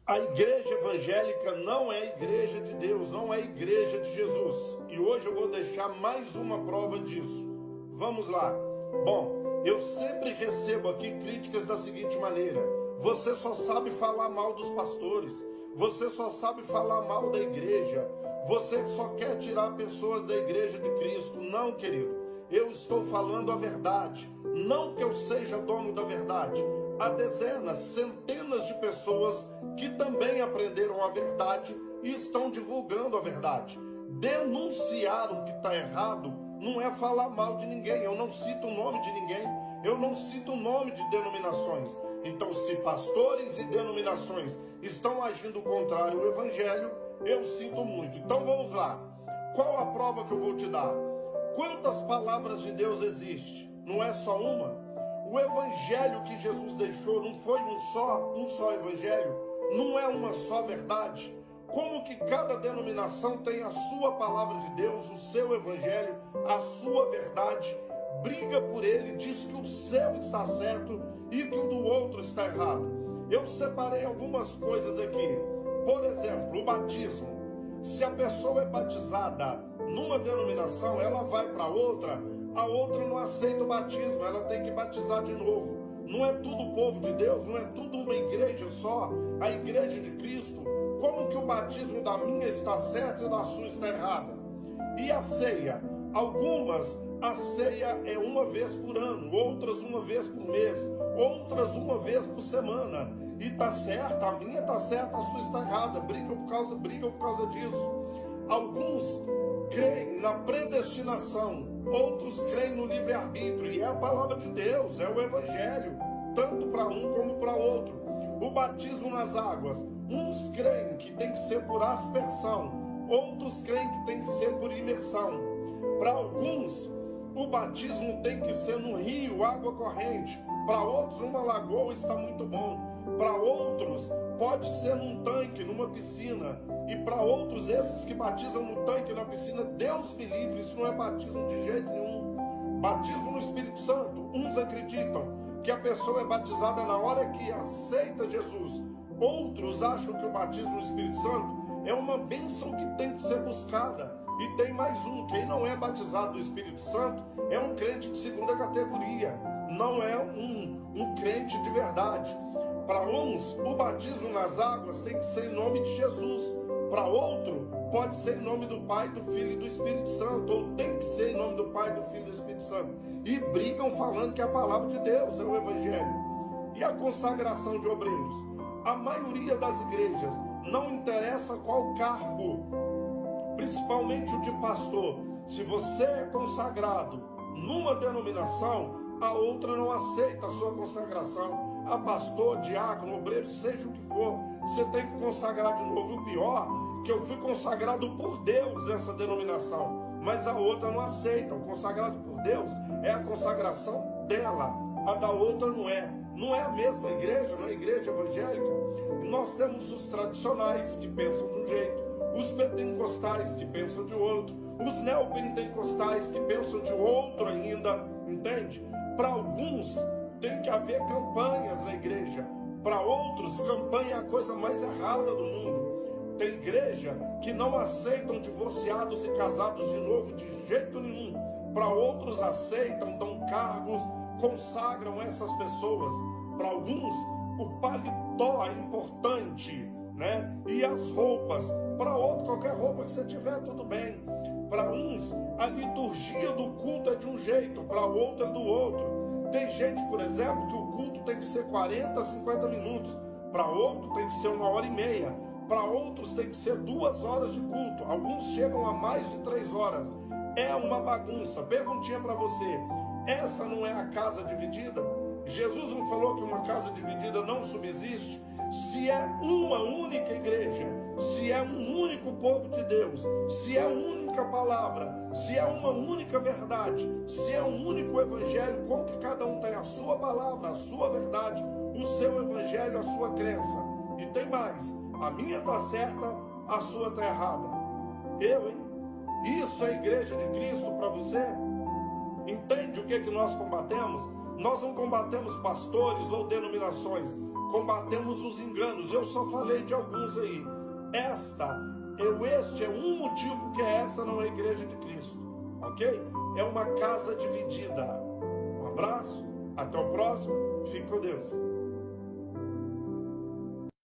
A igreja evangélica não é a igreja de Deus, não é a igreja de Jesus. E hoje eu vou deixar mais uma prova disso. Vamos lá. Bom, eu sempre recebo aqui críticas da seguinte maneira: você só sabe falar mal dos pastores, você só sabe falar mal da igreja, você só quer tirar pessoas da igreja de Cristo. Não, querido, eu estou falando a verdade. Não que eu seja dono da verdade. Há dezenas, centenas de pessoas que também aprenderam a verdade e estão divulgando a verdade. Denunciar o que está errado não é falar mal de ninguém. Eu não cito o nome de ninguém, eu não cito o nome de denominações. Então, se pastores e denominações estão agindo contrário ao evangelho, eu sinto muito. Então vamos lá. Qual a prova que eu vou te dar? Quantas palavras de Deus existem? Não é só uma? O evangelho que Jesus deixou não foi um só evangelho, não é uma só verdade. Como que cada denominação tem a sua palavra de Deus, o seu evangelho, a sua verdade, briga por ele, diz que o seu está certo e que o do outro está errado. Eu separei algumas coisas aqui. Por exemplo, o batismo. Se a pessoa é batizada numa denominação, ela vai para outra, a outra não aceita o batismo, ela tem que batizar de novo. Não é tudo o povo de Deus, não é tudo uma igreja só, a igreja de Cristo. Como que o batismo da minha está certo e da sua está errada? E a ceia? Algumas, a ceia é uma vez por ano, outras uma vez por mês, outras uma vez por semana. E está certa, a minha está certa, a sua está errada, brigam por causa disso. Alguns creem na predestinação, outros creem no livre-arbítrio, e é a palavra de Deus, é o evangelho, tanto para um como para outro. O batismo nas águas, uns creem que tem que ser por aspersão, outros creem que tem que ser por imersão. Para alguns, o batismo tem que ser no rio, água corrente. Para outros, uma lagoa está muito bom. Para outros, pode ser num tanque, numa piscina. E para outros, esses que batizam no tanque, na piscina, Deus me livre, isso não é batismo de jeito nenhum. Batismo no Espírito Santo. Uns acreditam que a pessoa é batizada na hora que aceita Jesus. Outros acham que o batismo no Espírito Santo é uma bênção que tem que ser buscada. E tem mais um: quem não é batizado do Espírito Santo é um crente de segunda categoria, não é um crente de verdade. Para uns, o batismo nas águas tem que ser em nome de Jesus. Para outro, pode ser em nome do Pai, do Filho e do Espírito Santo, ou tem que ser em nome do Pai, do Filho e do Espírito Santo. E brigam falando que a palavra de Deus é o evangelho. E a consagração de obreiros? A maioria das igrejas, não interessa qual cargo, principalmente o de pastor, se você é consagrado numa denominação, a outra não aceita a sua consagração. A pastor, diácono, obreiro, seja o que for, você tem que consagrar de novo. E o pior, que eu fui consagrado por Deus nessa denominação, mas a outra não aceita. O consagrado por Deus é a consagração dela, a da outra não é. Não é a mesma igreja, não é a igreja evangélica. Nós temos os tradicionais que pensam de um jeito, os pentecostais que pensam de outro, os neopentecostais que pensam de outro ainda, entende? Para alguns tem que haver campanhas na igreja, para outros campanha é a coisa mais errada do mundo. Tem igreja que não aceitam divorciados e casados de novo de jeito nenhum. Para outros aceitam, dão cargos, consagram essas pessoas. Para alguns o paletó é importante, né? E as roupas, para outro, qualquer roupa que você tiver, tudo bem. Para uns, a liturgia do culto é de um jeito, para outro é do outro. Tem gente, por exemplo, que o culto tem que ser 40, 50 minutos. Para outro tem que ser 1h30. Para outros tem que ser 2 horas de culto. Alguns chegam a mais de 3 horas. É uma bagunça. Perguntinha para você: essa não é a casa dividida? Jesus não falou que uma casa dividida não subsiste? Se é uma única igreja, se é um único povo de Deus, se é uma única palavra, se é uma única verdade, se é um único evangelho, como que cada um tem a sua palavra, a sua verdade, o seu evangelho, a sua crença? E tem mais: a minha está certa, a sua está errada. Isso é a igreja de Cristo para você? Entende o que nós combatemos? Nós não combatemos pastores ou denominações, combatemos os enganos. Eu só falei de alguns aí. Este é um motivo que essa não é a igreja de Cristo, ok? É uma casa dividida. Um abraço, até o próximo, fique com Deus.